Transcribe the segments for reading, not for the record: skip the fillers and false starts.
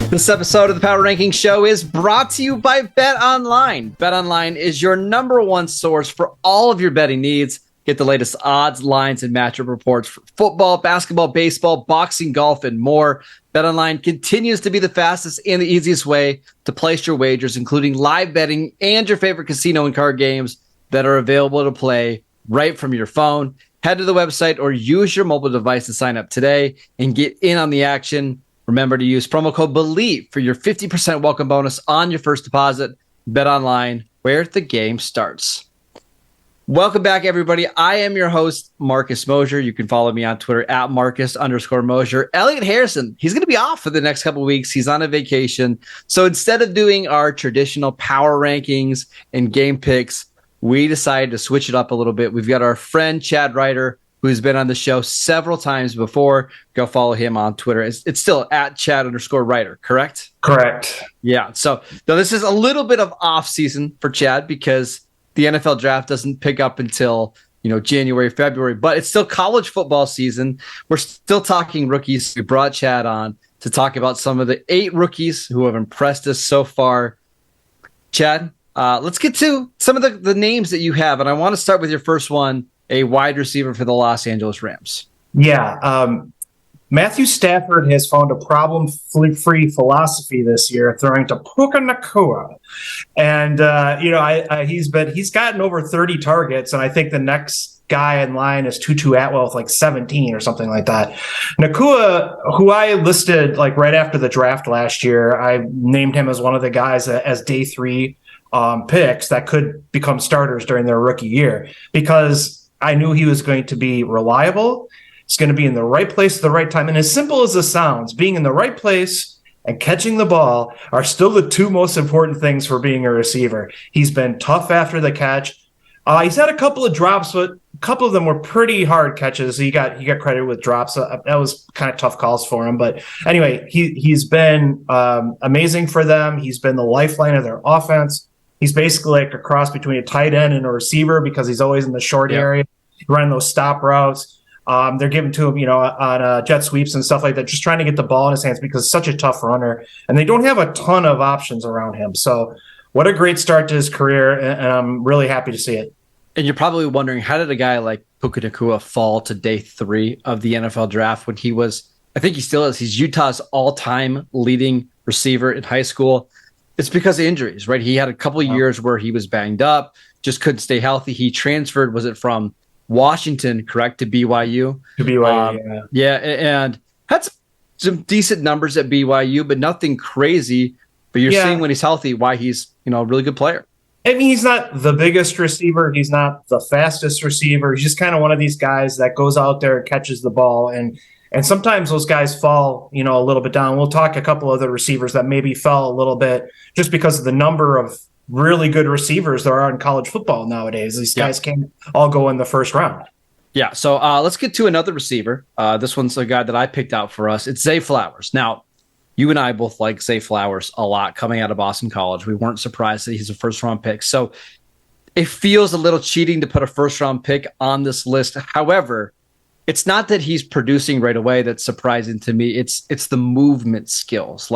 This episode of the Power Ranking Show is brought to you by BetOnline. BetOnline is your number one source for all of your betting needs. Get the latest odds, lines, and matchup reports for football, basketball, baseball, boxing, golf, and more. BetOnline continues to be the fastest and the easiest way to place your wagers, including live betting and your favorite casino and card games that are available to play right from your phone. Head to the website or use your mobile device to sign up today and get in on the action. Remember to use promo code BELIEVE for your 50% welcome bonus on your first deposit. BetOnline, where the game starts. Welcome back, everybody. I am your host, Marcus Mosher. You can follow me on Twitter at Marcus_Mosher. Elliot Harrison, he's going to be off for the next couple of weeks. He's on a vacation. So instead of doing our traditional power rankings and game picks, we decided to switch it up a little bit. We've got our friend Chad Reuter, who's been on the show several times before. Go follow him on Twitter. It's still at Chad_Reuter, correct? Correct. Yeah. So now this is a little bit of off season for Chad because the NFL draft doesn't pick up until, January, February, but it's still college football season. We're still talking rookies. We brought Chad on to talk about some of the 8 rookies who have impressed us so far. Chad, let's get to some of the names that you have. And I want to start with your first one, a wide receiver for the Los Angeles Rams. Yeah. Matthew Stafford has found a problem-free philosophy this year, throwing to Puka Nacua. And, he's gotten over 30 targets, and I think the next guy in line is Tutu Atwell with like 17 or something like that. Nacua, who I listed like right after the draft last year, I named him as one of the guys as day 3 picks that could become starters during their rookie year because I knew he was going to be reliable. He's going to be in the right place at the right time. And as simple as this sounds, being in the right place and catching the ball are still the 2 most important things for being a receiver. He's been tough after the catch. He's had a couple of drops, but a couple of them were pretty hard catches. He got credit with drops. That was kind of tough calls for him. But anyway, he's been amazing for them. He's been the lifeline of their offense. He's basically like a cross between a tight end and a receiver because he's always in the short area, running those stop routes. They're giving to him, on jet sweeps and stuff like that, just trying to get the ball in his hands because he's such a tough runner. And they don't have a ton of options around him. So what a great start to his career, and I'm really happy to see it. And you're probably wondering, how did a guy like Puka Nacua fall to day 3 of the NFL draft when he was, I think he still is, he's Utah's all-time leading receiver in high school. It's because of injuries, right? He had a couple of years where he was banged up, just couldn't stay healthy. He transferred, was it from Washington, correct, to BYU? To BYU, yeah, and had some decent numbers at BYU, but nothing crazy. But you're seeing when he's healthy why he's, a really good player. I mean, he's not the biggest receiver. He's not the fastest receiver. He's just kind of one of these guys that goes out there and catches the ball. And sometimes those guys fall, a little bit down. We'll talk a couple of the receivers that maybe fell a little bit just because of the number of really good receivers there are in college football nowadays. These guys can't all go in the first round. Yeah, so let's get to another receiver. This one's a guy that I picked out for us. It's Zay Flowers. Now, you and I both like Zay Flowers a lot coming out of Boston College. We weren't surprised that he's a first-round pick. So it feels a little cheating to put a first-round pick on this list. However, it's not that he's producing right away that's surprising to me. It's the movement skills.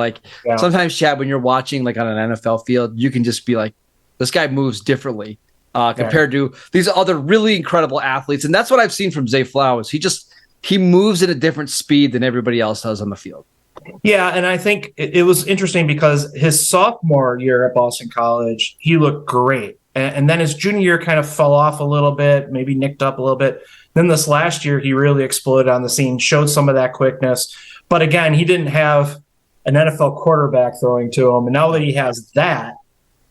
Sometimes, Chad, when you're watching like on an NFL field, you can just be like, this guy moves differently compared to these other really incredible athletes. And that's what I've seen from Zay Flowers. He moves at a different speed than everybody else does on the field. Yeah, and I think it was interesting because his sophomore year at Boston College, he looked great. And then his junior year kind of fell off a little bit, maybe nicked up a little bit. Then this last year, he really exploded on the scene, showed some of that quickness. But again, he didn't have an NFL quarterback throwing to him. And now that he has that,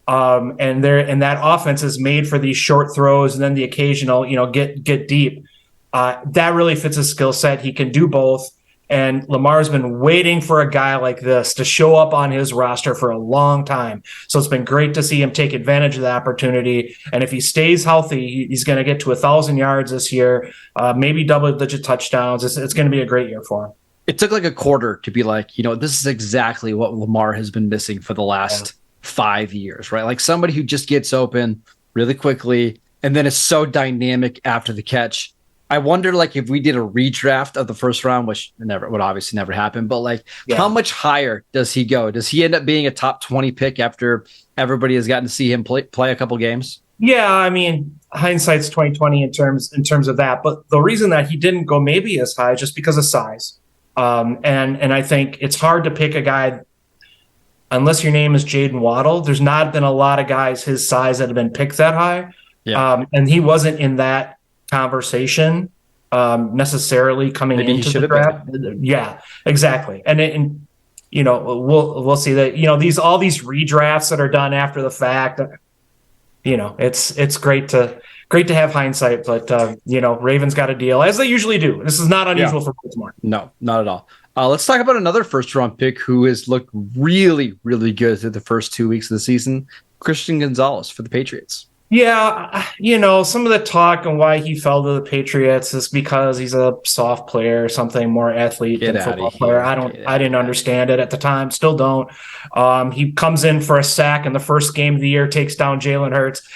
and that offense is made for these short throws and then the occasional, get deep, that really fits his skill set. He can do both. And Lamar's been waiting for a guy like this to show up on his roster for a long time. So it's been great to see him take advantage of the opportunity. And if he stays healthy, he's going to get to 1,000 yards this year, maybe double-digit touchdowns. It's going to be a great year for him. It took like a quarter to be like, this is exactly what Lamar has been missing for the last 5 years, right? Like somebody who just gets open really quickly and then is so dynamic after the catch. I wonder, like, if we did a redraft of the first round, which would obviously never happen, but like, how much higher does he go? Does he end up being a top 20 pick after everybody has gotten to see him play a couple games? Yeah, I mean, hindsight's 2020 in terms of that. But the reason that he didn't go maybe as high is just because of size. And I think it's hard to pick a guy unless your name is Jaden Waddle. There's not been a lot of guys his size that have been picked that high. Yeah. And he wasn't in that conversation necessarily coming Maybe into the draft. Yeah, exactly. And we'll see that all these redrafts that are done after the fact. It's great to have hindsight, but Ravens got a deal as they usually do. This is not unusual for Baltimore. No, not at all. Let's talk about another first-round pick who has looked really, really good through the first 2 weeks of the season, Christian Gonzalez for the Patriots. Yeah, some of the talk and why he fell to the Patriots is because he's a soft player, something more athlete than football player. I didn't understand it at the time, still don't. He comes in for a sack in the first game of the year, takes down Jalen Hurts.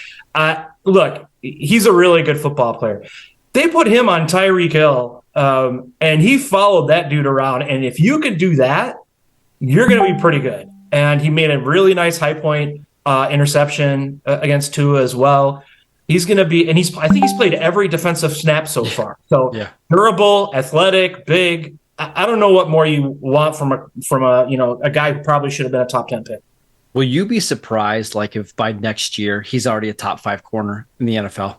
Look, he's a really good football player. They put him on Tyreek Hill, and he followed that dude around. And if you could do that, you're going to be pretty good. And he made a really nice high point interception against Tua as well. He's going to be, and I think he's played every defensive snap so far. So durable, athletic, big. I don't know what more you want from a guy who probably should have been a top 10 pick. Will you be surprised, like, if by next year he's already a top 5 corner in the NFL?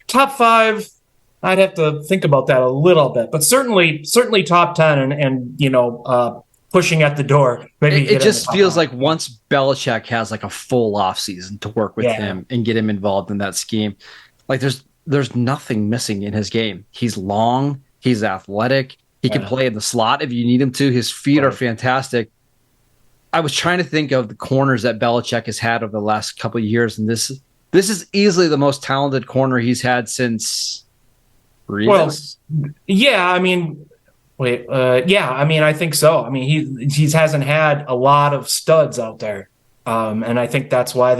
Top 5, I'd have to think about that a little bit, but certainly top 10 and pushing at the door. Maybe it just feels like once Belichick has like a full off season to work with him and get him involved in that scheme, like there's nothing missing in his game. He's long, he's athletic, he can play in the slot if you need him to. His feet are fantastic. I was trying to think of the corners that Belichick has had over the last couple of years, and this is easily the most talented corner he's had since Revis. Well, yeah, I mean. I think so. I mean, he hasn't had a lot of studs out there, and I think that's why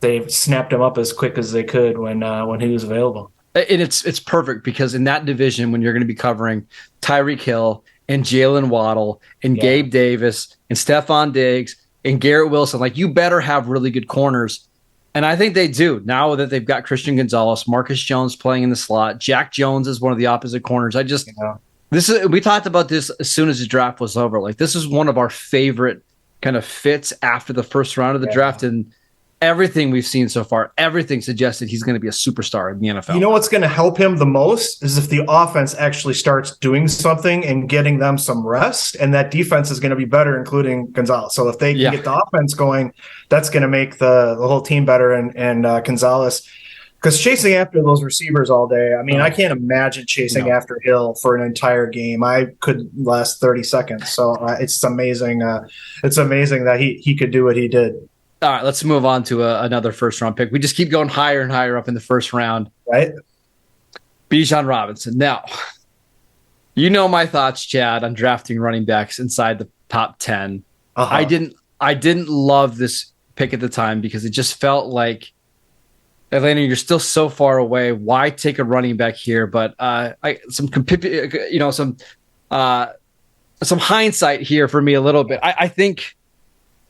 they snapped him up as quick as they could when he was available. And it's perfect because in that division, when you're going to be covering Tyreek Hill and Jalen Waddle and Gabe Davis and Stephon Diggs and Garrett Wilson, like, you better have really good corners. And I think they do now that they've got Christian Gonzalez, Marcus Jones playing in the slot. Jack Jones is one of the opposite corners. We talked about this as soon as the draft was over. Like, this is one of our favorite kind of fits after the first round of the draft, and everything we've seen so far, everything suggested he's going to be a superstar in the NFL. You know what's going to help him the most is if the offense actually starts doing something and getting them some rest, and that defense is going to be better, including Gonzalez. So if they can get the offense going, that's going to make the whole team better. And Gonzalez. Because chasing after those receivers all day, I mean, I can't imagine chasing after Hill for an entire game. I could last 30 seconds. So it's amazing. It's amazing that he could do what he did. All right, let's move on to another first-round pick. We just keep going higher and higher up in the first round. Right. Bijan Robinson. Now, you know my thoughts, Chad, on drafting running backs inside the top 10. I didn't love this pick at the time because it just felt like, Atlanta, you're still so far away. Why take a running back here? But some hindsight here for me a little bit. I think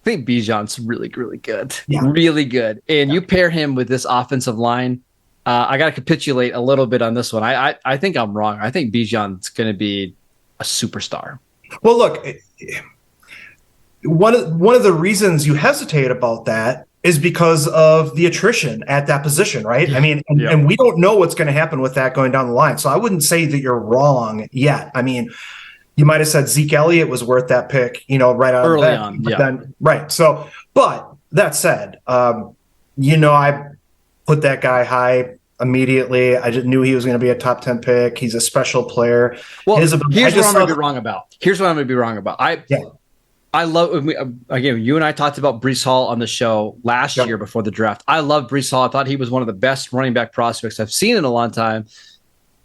Bijan's really, really good, really good. And you pair him with this offensive line. I got to capitulate a little bit on this one. I think I'm wrong. I think Bijan's going to be a superstar. Well, look, one of the reasons you hesitate about that is because of the attrition at that position, right? I mean, and we don't know what's going to happen with that going down the line. So I wouldn't say that you're wrong yet. I mean, you might have said Zeke Elliott was worth that pick, right out early of the on. Right. So, but that said, I put that guy high immediately. I just knew he was going to be a top 10 pick. He's a special player. Well, here's what I'm going to be wrong about. I love, again, you and I talked about Breece Hall on the show last year before the draft. I love Breece Hall. I thought he was one of the best running back prospects I've seen in a long time.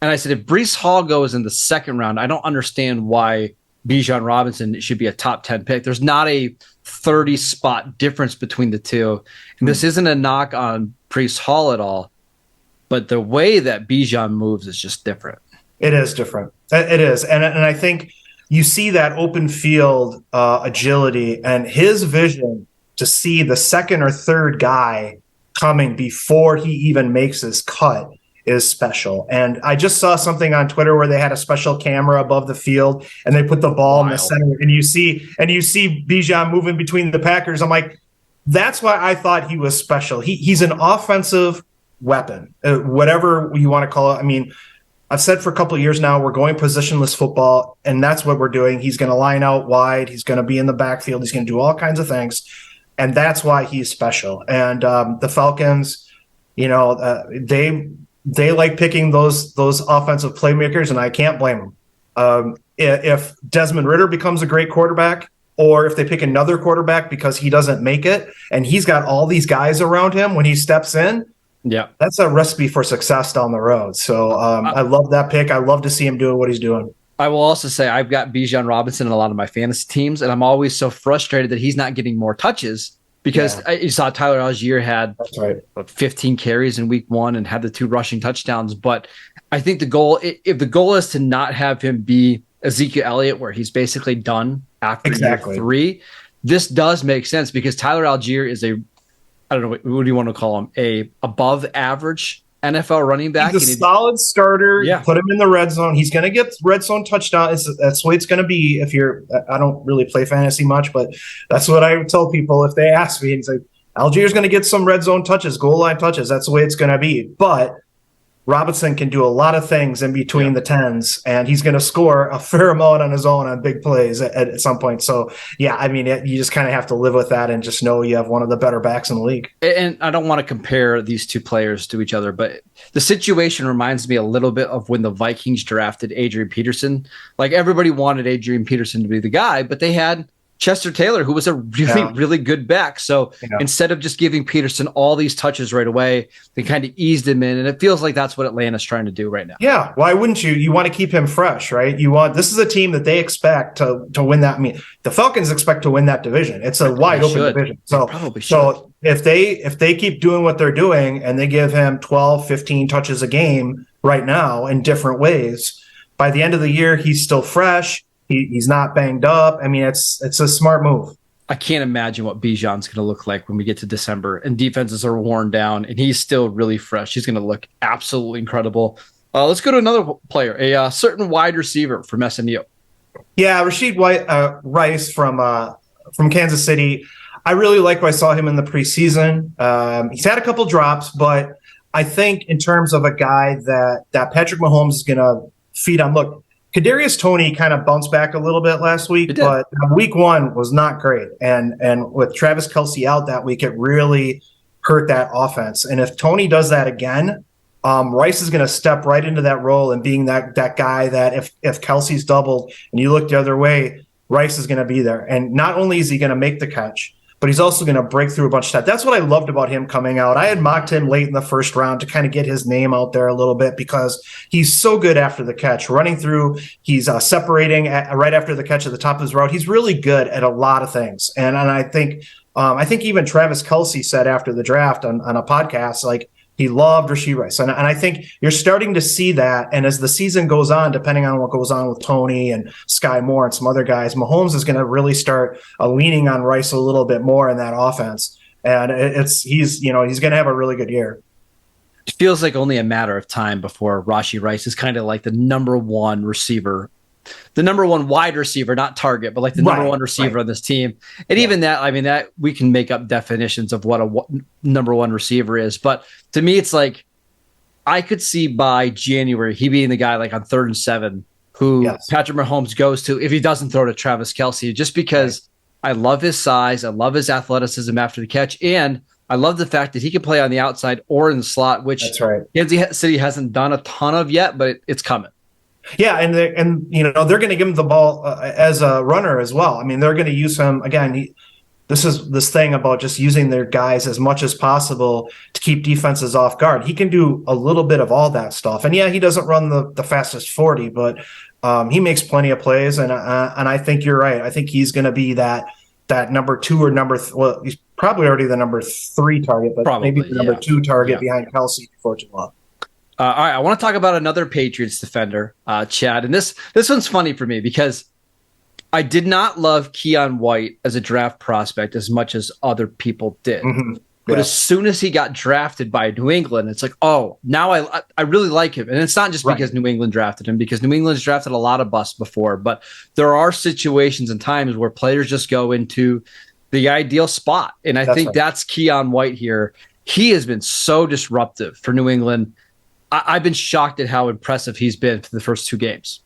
And I said, if Breece Hall goes in the second round, I don't understand why Bijan Robinson should be a top 10 pick. There's not a 30 spot difference between the two. And this isn't a knock on Breece Hall at all. but the way that Bijan moves is just different. It is different. It is. And I think you see that open field agility and his vision to see the second or third guy coming before he even makes his cut is special. And I just saw something on Twitter where they had a special camera above the field and they put the ball in the center and you see Bijan moving between the Packers. I'm like, that's why I thought he was special. He's an offensive weapon, whatever you want to call it. I mean, I've said for a couple of years now, we're going positionless football, and that's what we're doing. He's going to line out wide. He's going to be in the backfield. He's going to do all kinds of things, and that's why he's special. And the Falcons, they like picking those offensive playmakers, and I can't blame them. If Desmond Ridder becomes a great quarterback, or if they pick another quarterback because he doesn't make it, and he's got all these guys around him when he steps in, yeah, that's a recipe for success down the road. So I love that pick. I love to see him doing what he's doing. I will also say I've got Bijan Robinson in a lot of my fantasy teams, and I'm always so frustrated that he's not getting more touches because you saw Tyler Algier had 15 carries in week 1 and had the 2 rushing touchdowns. But I think the goal, if the goal is to not have him be Ezekiel Elliott, where he's basically done after year 3, this does make sense because Tyler Algier is I don't know, what do you want to call him? A above average NFL running back. He's a solid starter. Yeah. Put him in the red zone. He's going to get red zone touchdowns. That's the way it's going to be. I don't really play fantasy much, but that's what I tell people if they ask me. It's like, Algier's going to get some red zone touches, goal line touches. That's the way it's going to be. But Robinson can do a lot of things in between the tens, and he's going to score a fair amount on his own on big plays at some point. So, yeah, I mean, you just kind of have to live with that and just know you have one of the better backs in the league. And I don't want to compare these two players to each other, but the situation reminds me a little bit of when the Vikings drafted Adrian Peterson. Like, everybody wanted Adrian Peterson to be the guy, but they had Chester Taylor, who was a really good back. So instead of just giving Peterson all these touches right away, they kind of eased him in. And it feels like that's what Atlanta's trying to do right now. Yeah. Why wouldn't you? You want to keep him fresh, right? This is a team that they expect to win that. I mean, the Falcons expect to win that division. It's a wide open division. So if they keep doing what they're doing and they give him 12, 15 touches a game right now in different ways, by the end of the year, he's still fresh. He's not banged up. I mean, it's a smart move. I can't imagine what Bijan's going to look like when we get to December and defenses are worn down and he's still really fresh. He's going to look absolutely incredible. Let's go to another player, a certain wide receiver from SMU. Yeah, Rashid Rice from Kansas City. I really like what I saw him in the preseason. He's had a couple drops, but I think in terms of a guy that Patrick Mahomes is going to feed on. Look, Kadarius Toney kind of bounced back a little bit last week, but week 1 was not great. And with Travis Kelce out that week, it really hurt that offense. And if Toney does that again, Rice is going to step right into that role and being that guy that if Kelce's doubled and you look the other way, Rice is going to be there. And not only is he going to make the catch, but he's also going to break through a bunch of stuff. That's what I loved about him coming out. I had mocked him late in the first round to kind of get his name out there a little bit because he's so good after the catch, running through. He's separating right after the catch at the top of his route. He's really good at a lot of things. And I think even Travis Kelce said after the draft on a podcast, like, he loved Rashid Rice. And I think you're starting to see that. And as the season goes on, depending on what goes on with Toney and Sky Moore and some other guys, Mahomes is going to really start leaning on Rice a little bit more in that offense. And he's going to have a really good year. It feels like only a matter of time before Rashid Rice is kind of like the number one receiver, the number one wide receiver, not target, but like the number one receiver on this team. And even that, I mean, that we can make up definitions of what a number one receiver is. But to me, it's like, I could see by January, he being the guy like on 3rd and 7, who Patrick Mahomes goes to if he doesn't throw to Travis Kelce, just because I love his size. I love his athleticism after the catch. And I love the fact that he can play on the outside or in the slot, which Kansas City hasn't done a ton of yet, but it's coming. Yeah, and they're going to give him the ball as a runner as well. I mean, they're going to use him again. This is this thing about just using their guys as much as possible to keep defenses off guard. He can do a little bit of all that stuff, and he doesn't run the fastest 40, but he makes plenty of plays. And I think you're right. I think he's going to be that number 2 or he's probably already the number 3 target, but maybe the number 2 target behind Kelce before too long. All right, I want to talk about another Patriots defender, Chad. And this one's funny for me because I did not love Keion White as a draft prospect as much as other people did. Mm-hmm. But as soon as he got drafted by New England, it's like, oh, now I really like him. And it's not just because New England drafted him, because New England's drafted a lot of busts before. But there are situations and times where players just go into the ideal spot. And I think that's Keion White here. He has been so disruptive for New England. I've been shocked at how impressive he's been for the first 2 games.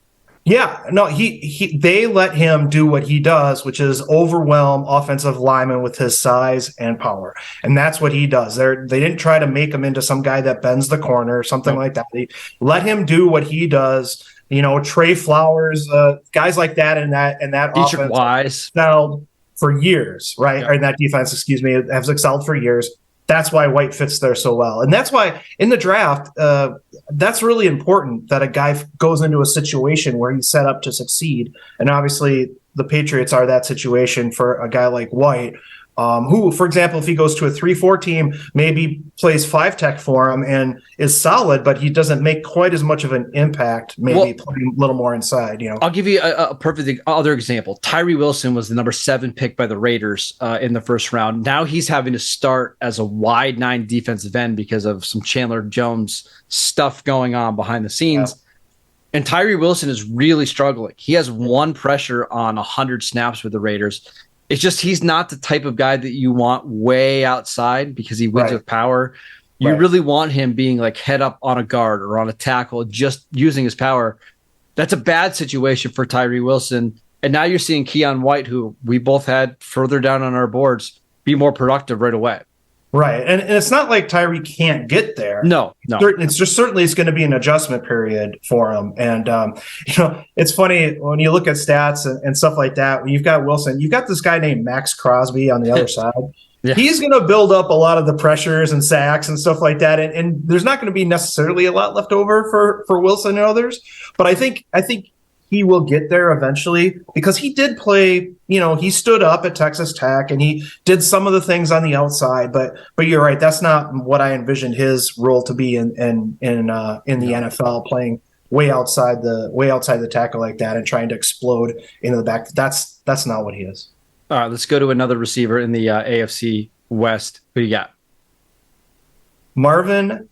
Yeah, no, they let him do what he does, which is overwhelm offensive linemen with his size and power. And that's what he does. They didn't try to make him into some guy that bends the corner or something like that. They let him do what he does. You know, Zay Flowers, guys like that in that offense excelled for years, right? Or in that defense, excuse me, has excelled for years. That's why White fits there so well. And that's why in the draft, that's really important that a guy goes into a situation where he's set up to succeed. And obviously the Patriots are that situation for a guy like White, who, for example, if he goes to a 3-4 team, maybe plays 5-tech for him and is solid, but he doesn't make quite as much of an impact, maybe playing a little more inside. You know, I'll give you a perfect other example. Tyree Wilson was the number 7 pick by the Raiders in the first round. Now he's having to start as a wide 9 defensive end because of some Chandler Jones stuff going on behind the scenes. Yeah. And Tyree Wilson is really struggling. He has 1 pressure on 100 snaps with the Raiders. It's just he's not the type of guy that you want way outside because he wins with power. You really want him being like head up on a guard or on a tackle, just using his power. That's a bad situation for Tyree Wilson. And now you're seeing Keion White, who we both had further down on our boards, be more productive right away. Right. And it's not like Tyree can't get there. No. It's just certainly it's going to be an adjustment period for him. And, you know, it's funny when you look at stats and stuff like that, when you've got Wilson, you've got this guy named Max Crosby on the other side. Yeah. He's going to build up a lot of the pressures and sacks and stuff like that. And there's not going to be necessarily a lot left over for Wilson and others. But I think he will get there eventually because he did play, you know, he stood up at Texas Tech and he did some of the things on the outside, but you're right. That's not what I envisioned his role to be in the NFL, playing way outside the tackle like that and trying to explode into the back. That's not what he is. All right, let's go to another receiver in the AFC West. Who you got? Marvin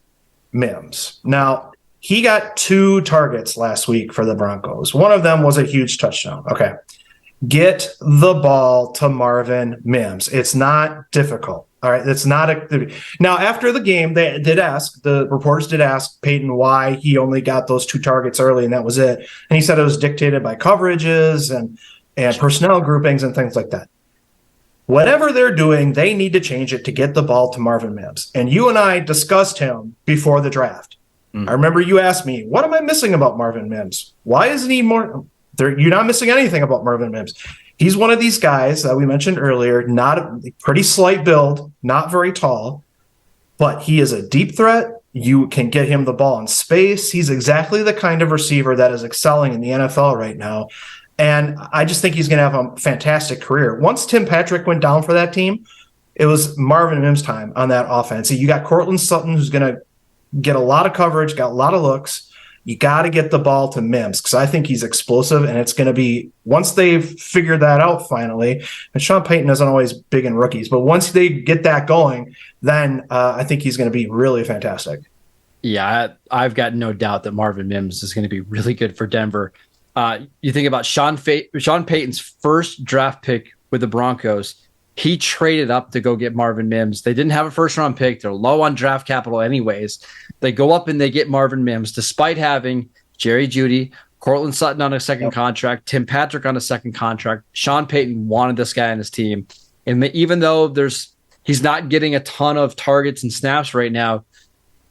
Mims. Now, he got 2 targets last week for the Broncos. One of them was a huge touchdown. Okay. Get the ball to Marvin Mims. It's not difficult. All right. It's not now after the game, the reporters did ask Peyton why he only got those 2 targets early and that was it. And he said it was dictated by coverages and personnel groupings and things like that. Whatever they're doing, they need to change it to get the ball to Marvin Mims. And you and I discussed him before the draft. I remember you asked me, what am I missing about Marvin Mims? Why isn't he more? You're not missing anything about Marvin Mims. He's one of these guys that we mentioned earlier, not a pretty slight build, not very tall, but he is a deep threat. You can get him the ball in space. He's exactly the kind of receiver that is excelling in the NFL right now. And I just think he's going to have a fantastic career. Once Tim Patrick went down for that team, it was Marvin Mims' time on that offense. You got Cortland Sutton, who's going to get a lot of coverage, got a lot of looks. You got to get the ball to Mims because I think he's explosive, and it's going to be once they've figured that out finally. And Sean Payton isn't always big in rookies, but once they get that going, then I think he's going to be really fantastic. Yeah, I've got no doubt that Marvin Mims is going to be really good for Denver. You think about Sean Payton's first draft pick with the Broncos. He traded up to go get Marvin Mims. They didn't have a first-round pick. They're low on draft capital anyways. They go up and they get Marvin Mims, despite having Jerry Jeudy, Cortland Sutton on a second contract, Tim Patrick on a second contract. Sean Payton wanted this guy on his team. And even though he's not getting a ton of targets and snaps right now,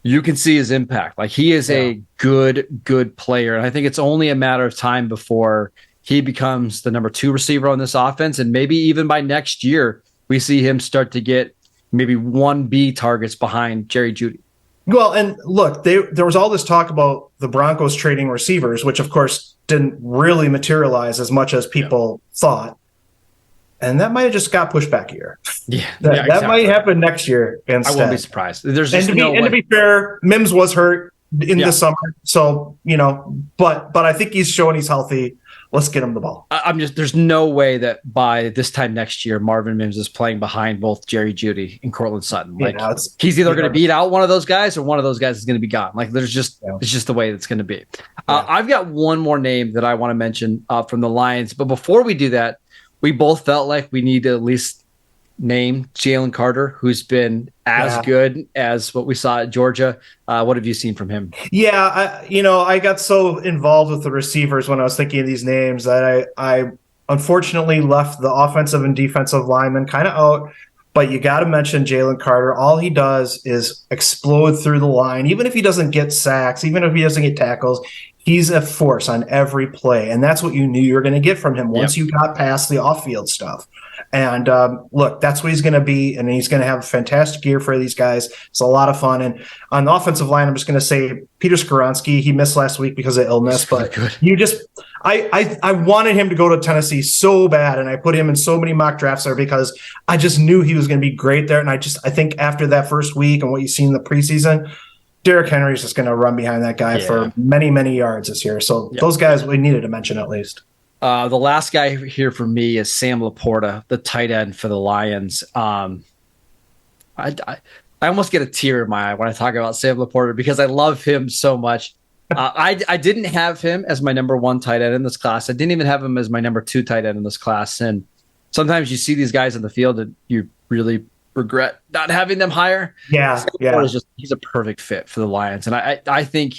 you can see his impact. Like, he is a good player. And I think it's only a matter of time before he becomes the number 2 receiver on this offense. And maybe even by next year, we see him start to get maybe 1B targets behind Jerry Jeudy. Well, and look, there was all this talk about the Broncos trading receivers, which of course didn't really materialize as much as people thought. And that might have just got pushed back a year. That might happen next year instead. I won't be surprised. To be fair, Mims was hurt. in the summer. So, but I think he's showing he's healthy. Let's get him the ball. There's no way that by this time next year, Marvin Mims is playing behind both Jerry Jeudy and Cortland Sutton. Like, he's either going to beat out one of those guys or one of those guys is going to be gone. Like, it's just the way it's going to be. I've got one more name that I want to mention from the Lions. But before we do that, we both felt like we need to at least name Jalen Carter, who's been as good as what we saw at Georgia. What have you seen from him? Yeah, I got so involved with the receivers when I was thinking of these names that I unfortunately left the offensive and defensive linemen kind of out. But you got to mention Jalen Carter. All he does is explode through the line. Even if he doesn't get sacks, even if he doesn't get tackles, he's a force on every play. And that's what you knew you were going to get from him once you got past the off-field stuff. And look, that's what he's going to be, and he's going to have a fantastic year for these guys. It's a lot of fun. And on the offensive line, I'm just going to say Peter Skoronski. He missed last week because of illness, but I wanted him to go to Tennessee so bad, and I put him in so many mock drafts there because I just knew he was going to be great there. And I think after that first week and what you've seen in the preseason, Derrick Henry's just going to run behind that guy for many, many yards this year. So those guys we needed to mention at least. The last guy here for me is Sam LaPorta, the tight end for the Lions. I almost get a tear in my eye when I talk about Sam LaPorta because I love him so much. I didn't have him as my number one tight end in this class. I didn't even have him as my number two tight end in this class. And sometimes you see these guys in the field and you really regret not having them higher. He's a perfect fit for the Lions. And I think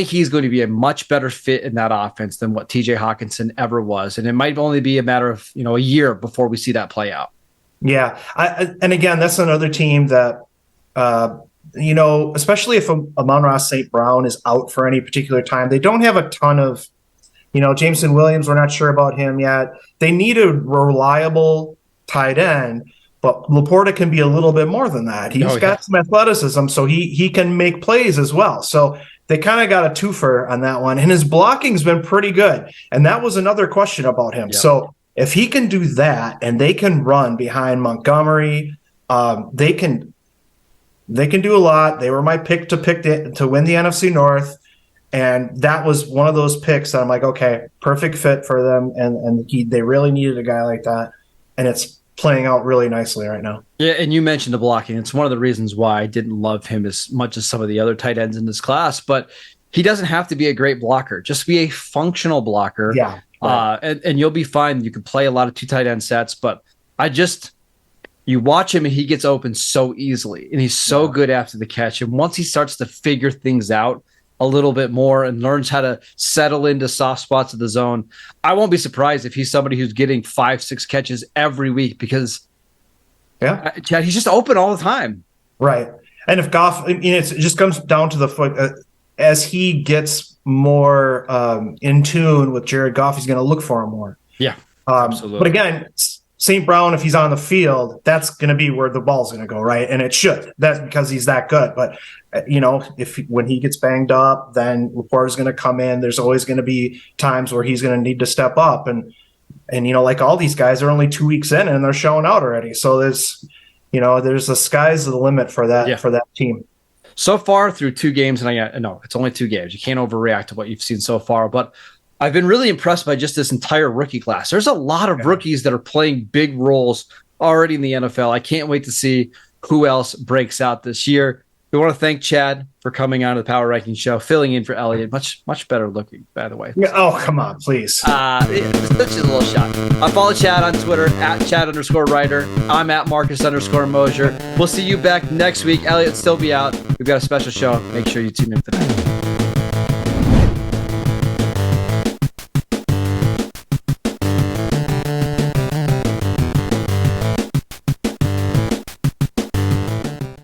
he's going to be a much better fit in that offense than what TJ Hawkinson ever was. And it might only be a matter of, a year before we see that play out. Yeah. And again, that's another team that, especially if Amon-Ra St. Brown is out for any particular time, they don't have a ton of, Jameson Williams, we're not sure about him yet. They need a reliable tight end, but LaPorta can be a little bit more than that. He's got some athleticism, so he can make plays as well. So they kind of got a twofer on that one, and his blocking's been pretty good. And that was another question about him. Yeah. So if he can do that, and they can run behind Montgomery, they can do a lot. They were my pick to win the NFC North, and that was one of those picks that I'm like, okay, perfect fit for them, and they really needed a guy like that, and it's playing out really nicely right now. Yeah, and you mentioned the blocking. It's one of the reasons why I didn't love him as much as some of the other tight ends in this class, but he doesn't have to be a great blocker. Just be a functional blocker. Yeah. Right. And you'll be fine. You can play a lot of two tight end sets, but you watch him and he gets open so easily, and he's so good after the catch. And once he starts to figure things out a little bit more and learns how to settle into soft spots of the zone, I won't be surprised if he's somebody who's getting 5-6 catches every week because Chad, he's just open all the time. Right. And if Goff, it just comes down to the foot. As he gets more in tune with Jared Goff, he's going to look for him more. Yeah, absolutely. But again, St. Brown, if he's on the field, that's going to be where the ball's going to go, right? And it should. That's because he's that good. But, when he gets banged up, then LaPorta's going to come in. There's always going to be times where he's going to need to step up. And like all these guys are only 2 weeks in and they're showing out already. So there's the sky's the limit for that team. So far through 2 games, and it's only 2 games. You can't overreact to what you've seen so far, but I've been really impressed by just this entire rookie class. There's a lot of rookies that are playing big roles already in the NFL. I can't wait to see who else breaks out this year. We want to thank Chad for coming on to the Power Ranking Show, filling in for Elliot. Much, much better looking, by the way. Yeah, oh, come on, please. It's just a little shot. Follow Chad on Twitter, @Chad_Reuter. I'm @Marcus_Mosher. We'll see you back next week. Elliot, still be out. We've got a special show. Make sure you tune in for that.